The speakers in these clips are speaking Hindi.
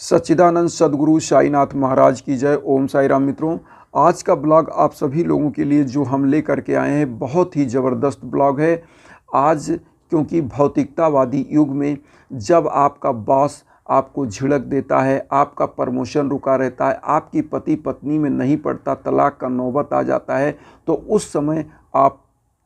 सच्चिदानंद सद्गुरु साईनाथ महाराज की जय। ओम साई राम। मित्रों, आज का ब्लॉग आप सभी लोगों के लिए जो हम लेकर के आए हैं बहुत ही ज़बरदस्त ब्लॉग है। आज क्योंकि भौतिकतावादी युग में जब आपका बॉस आपको झिड़क देता है, आपका प्रमोशन रुका रहता है, आपकी पति पत्नी में नहीं पड़ता, तलाक का नौबत आ जाता है, तो उस समय आप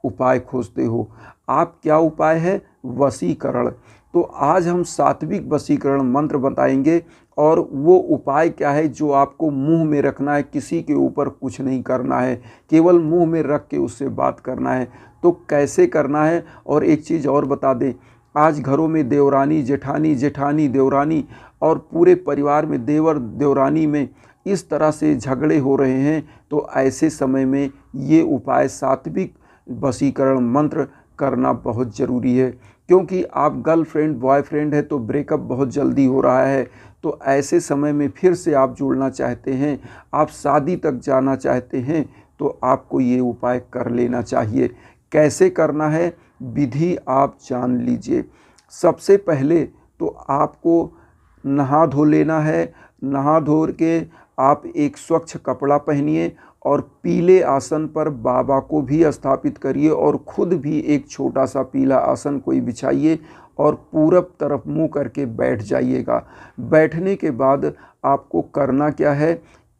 उपाय खोजते हो। आप क्या उपाय है? वशीकरण। तो आज हम सात्विक वशीकरण मंत्र बताएंगे और वो उपाय क्या है जो आपको मुंह में रखना है, किसी के ऊपर कुछ नहीं करना है, केवल मुंह में रख के उससे बात करना है। तो कैसे करना है? और एक चीज़ और बता दें, आज घरों में देवरानी जेठानी, जेठानी देवरानी और पूरे परिवार में देवर देवरानी में इस तरह से झगड़े हो रहे हैं। तो ऐसे समय में ये उपाय सात्विक वशीकरण मंत्र करना बहुत ज़रूरी है, क्योंकि आप गर्लफ्रेंड बॉयफ्रेंड है तो ब्रेकअप बहुत जल्दी हो रहा है। तो ऐसे समय में फिर से आप जुड़ना चाहते हैं, आप शादी तक जाना चाहते हैं, तो आपको ये उपाय कर लेना चाहिए। कैसे करना है, विधि आप जान लीजिए। सबसे पहले तो आपको नहा धो लेना है। नहा धो के आप एक स्वच्छ कपड़ा पहनिए और पीले आसन पर बाबा को भी स्थापित करिए और खुद भी एक छोटा सा पीला आसन कोई बिछाइए और पूरब तरफ मुंह करके बैठ जाइएगा। बैठने के बाद आपको करना क्या है,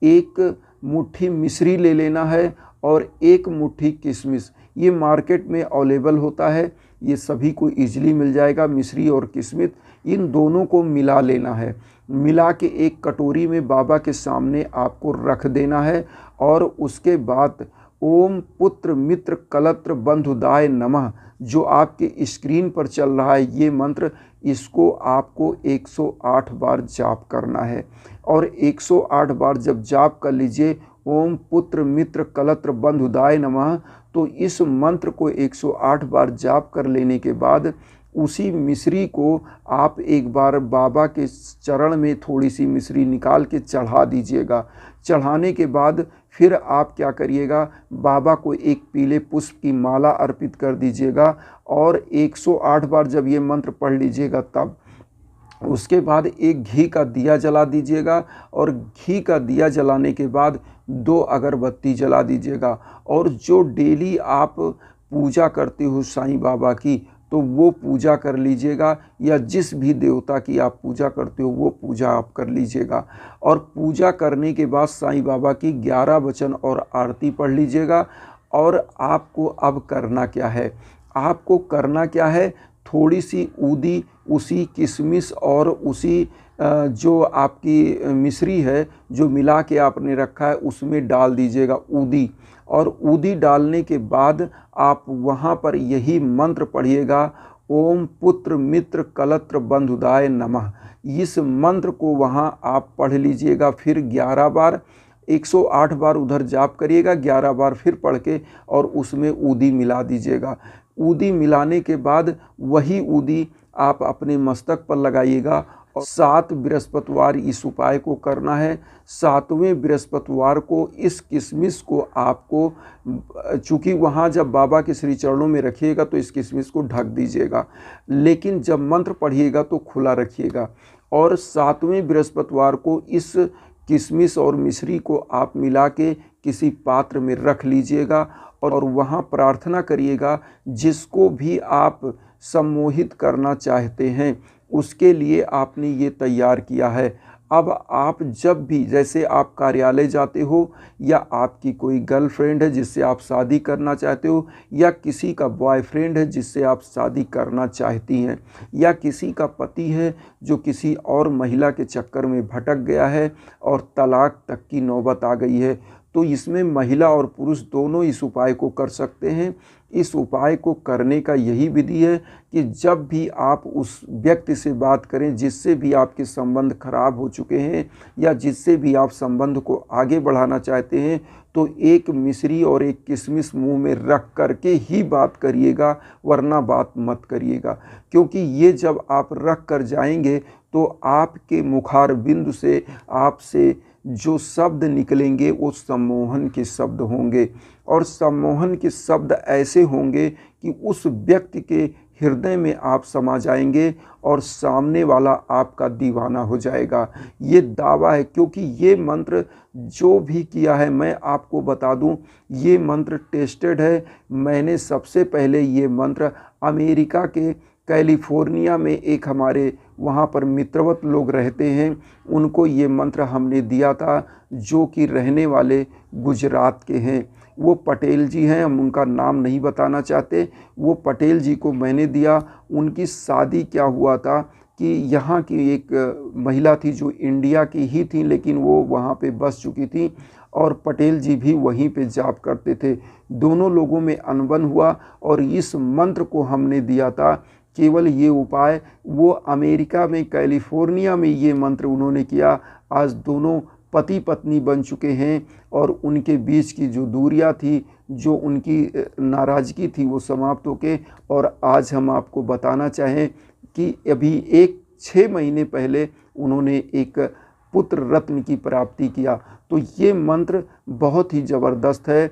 एक मुट्ठी मिश्री ले लेना है और एक मुट्ठी किशमिश। ये मार्केट में अवेलेबल होता है, ये सभी को ईजिली मिल जाएगा। मिश्री और किशमिश इन दोनों को मिला लेना है। मिला के एक कटोरी में बाबा के सामने आपको रख देना है और उसके बाद ओम पुत्र मित्र कलत्र बंधुदाय नमः, जो आपके स्क्रीन पर चल रहा है ये मंत्र, इसको आपको 108 बार जाप करना है। और 108 बार जब जाप कर लीजिए ओम पुत्र मित्र कलत्र बंधुदाय नमः, तो इस मंत्र को 108 बार जाप कर लेने के बाद उसी मिश्री को आप एक बार बाबा के चरण में थोड़ी सी मिश्री निकाल के चढ़ा दीजिएगा। चढ़ाने के बाद फिर आप क्या करिएगा, बाबा को एक पीले पुष्प की माला अर्पित कर दीजिएगा और 108 बार जब ये मंत्र पढ़ लीजिएगा तब उसके बाद एक घी का दिया जला दीजिएगा और घी का दिया जलाने के बाद 2 अगरबत्ती जला दीजिएगा। और जो डेली आप पूजा करते हो साईं बाबा की, तो वो पूजा कर लीजिएगा, या जिस भी देवता की आप पूजा करते हो वो पूजा आप कर लीजिएगा। और पूजा करने के बाद साईं बाबा की 11 वचन और आरती पढ़ लीजिएगा। और आपको अब करना क्या है, आपको करना क्या है, थोड़ी सी ऊदी उसी किशमिश और उसी जो आपकी मिश्री है जो मिला के आपने रखा है उसमें डाल दीजिएगा ऊदी। और ऊदी डालने के बाद आप वहाँ पर यही मंत्र पढ़िएगा, ओम पुत्र मित्र कलत्र बंधुदाय नमः। इस मंत्र को वहाँ आप पढ़ लीजिएगा फिर 11 बार। 108 बार उधर जाप करिएगा, 11 बार फिर पढ़ के और उसमें ऊदी मिला दीजिएगा। ऊदी मिलाने के बाद वही ऊदी आप अपने मस्तक पर लगाइएगा। और 7 बृहस्पतिवार इस उपाय को करना है। 7वें बृहस्पतिवार को इस किशमिश को आपको, चूँकि वहाँ जब बाबा के श्री चरणों में रखिएगा तो इस किशमिश को ढक दीजिएगा, लेकिन जब मंत्र पढ़िएगा तो खुला रखिएगा। और 7वें बृहस्पतिवार को इस किशमिश और मिश्री को आप मिला के किसी पात्र में रख लीजिएगा और वहाँ प्रार्थना करिएगा। जिसको भी आप सम्मोहित करना चाहते हैं उसके लिए आपने ये तैयार किया है। अब आप जब भी, जैसे आप कार्यालय जाते हो, या आपकी कोई गर्लफ्रेंड है जिससे आप शादी करना चाहते हो, या किसी का बॉयफ्रेंड है जिससे आप शादी करना चाहती हैं, या किसी का पति है जो किसी और महिला के चक्कर में भटक गया है और तलाक तक की नौबत आ गई है, तो इसमें महिला और पुरुष दोनों इस उपाय को कर सकते हैं। इस उपाय को करने का यही विधि है कि जब भी आप उस व्यक्ति से बात करें जिससे भी आपके संबंध खराब हो चुके हैं, या जिससे भी आप संबंध को आगे बढ़ाना चाहते हैं, तो एक मिश्री और एक किशमिश मुंह में रख करके ही बात करिएगा, वरना बात मत करिएगा। क्योंकि ये जब आप रख कर जाएंगे तो आपके मुखार बिंदु से आपसे जो शब्द निकलेंगे वो सम्मोहन के शब्द होंगे। और सम्मोहन के शब्द ऐसे होंगे कि उस व्यक्ति के हृदय में आप समा जाएंगे और सामने वाला आपका दीवाना हो जाएगा। ये दावा है, क्योंकि ये मंत्र जो भी किया है, मैं आपको बता दूं, ये मंत्र टेस्टेड है। मैंने सबसे पहले ये मंत्र अमेरिका के कैलिफोर्निया में एक हमारे वहाँ पर मित्रवत लोग रहते हैं, उनको ये मंत्र हमने दिया था, जो कि रहने वाले गुजरात के हैं। वो पटेल जी हैं, हम उनका नाम नहीं बताना चाहते। वो पटेल जी को मैंने दिया। उनकी शादी क्या हुआ था कि यहाँ की एक महिला थी जो इंडिया की ही थी, लेकिन वो वहाँ पे बस चुकी थी और पटेल जी भी वहीं पे जॉब करते थे। दोनों लोगों में अनबन हुआ और इस मंत्र को हमने दिया था। केवल ये उपाय वो अमेरिका में कैलिफोर्निया में ये मंत्र उन्होंने किया। आज दोनों पति पत्नी बन चुके हैं और उनके बीच की जो दूरियां थी, जो उनकी नाराज़गी थी, वो समाप्त होके, और आज हम आपको बताना चाहें कि अभी 6 महीने पहले उन्होंने एक पुत्र रत्न की प्राप्ति किया। तो ये मंत्र बहुत ही ज़बरदस्त है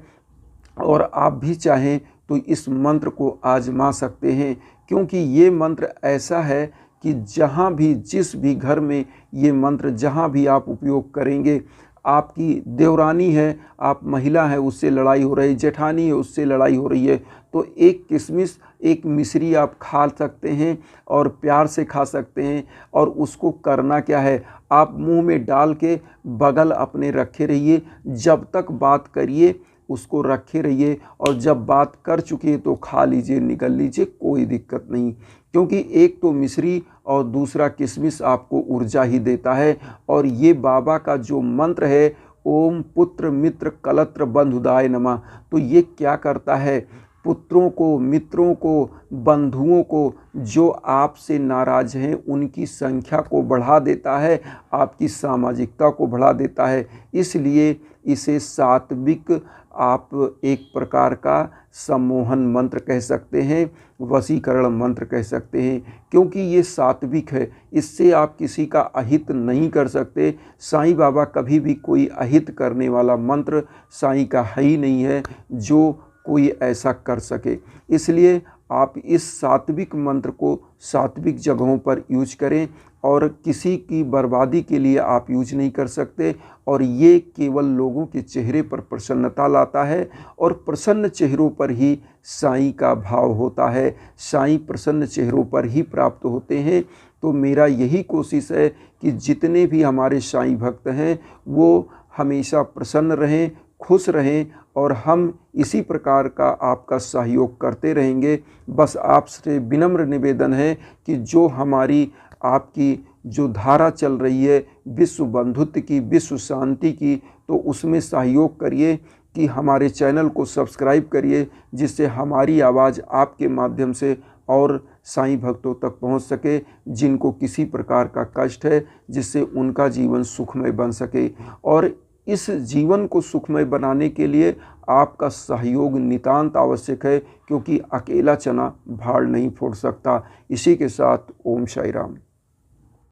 और आप भी चाहें तो इस मंत्र को आजमा सकते हैं, क्योंकि ये मंत्र ऐसा है कि जहाँ भी, जिस भी घर में ये मंत्र जहाँ भी आप उपयोग करेंगे, आपकी देवरानी है, आप महिला है, उससे लड़ाई हो रही, जेठानी है, उससे लड़ाई हो रही है, तो एक किशमिश, एक मिश्री आप खा सकते हैं और प्यार से खा सकते हैं। और उसको करना क्या है, आप मुंह में डाल के बगल अपने रखे रहिए, जब तक बात करिए उसको रखे रहिए, और जब बात कर चुके तो खा लीजिए, निकल लीजिए, कोई दिक्कत नहीं। क्योंकि एक तो मिश्री और दूसरा किशमिश आपको ऊर्जा ही देता है। और ये बाबा का जो मंत्र है, ओम पुत्र मित्र कलत्र बंधुदाय नमः, तो ये क्या करता है, पुत्रों को, मित्रों को, बंधुओं को जो आपसे नाराज़ हैं उनकी संख्या को बढ़ा देता है, आपकी सामाजिकता को बढ़ा देता है। इसलिए इसे सात्विक, आप एक प्रकार का सम्मोहन मंत्र कह सकते हैं, वशीकरण मंत्र कह सकते हैं, क्योंकि ये सात्विक है। इससे आप किसी का अहित नहीं कर सकते। साईं बाबा कभी भी कोई अहित करने वाला मंत्र साईं का है ही नहीं है जो कोई ऐसा कर सके। इसलिए आप इस सात्विक मंत्र को सात्विक जगहों पर यूज करें, और किसी की बर्बादी के लिए आप यूज नहीं कर सकते। और ये केवल लोगों के चेहरे पर प्रसन्नता लाता है, और प्रसन्न चेहरों पर ही साईं का भाव होता है, साईं प्रसन्न चेहरों पर ही प्राप्त होते हैं। तो मेरा यही कोशिश है कि जितने भी हमारे साईं भक्त हैं वो हमेशा प्रसन्न रहें, खुश रहें, और हम इसी प्रकार का आपका सहयोग करते रहेंगे। बस आपसे विनम्र निवेदन है कि जो हमारी, आपकी जो धारा चल रही है विश्व बंधुत्व की, विश्व शांति की, तो उसमें सहयोग करिए कि हमारे चैनल को सब्सक्राइब करिए, जिससे हमारी आवाज़ आपके माध्यम से और साईं भक्तों तक पहुंच सके, जिनको किसी प्रकार का कष्ट है, जिससे उनका जीवन सुखमय बन सके। और इस जीवन को सुखमय बनाने के लिए आपका सहयोग नितांत आवश्यक है, क्योंकि अकेला चना भाड़ नहीं फोड़ सकता। इसी के साथ ओम साई राम।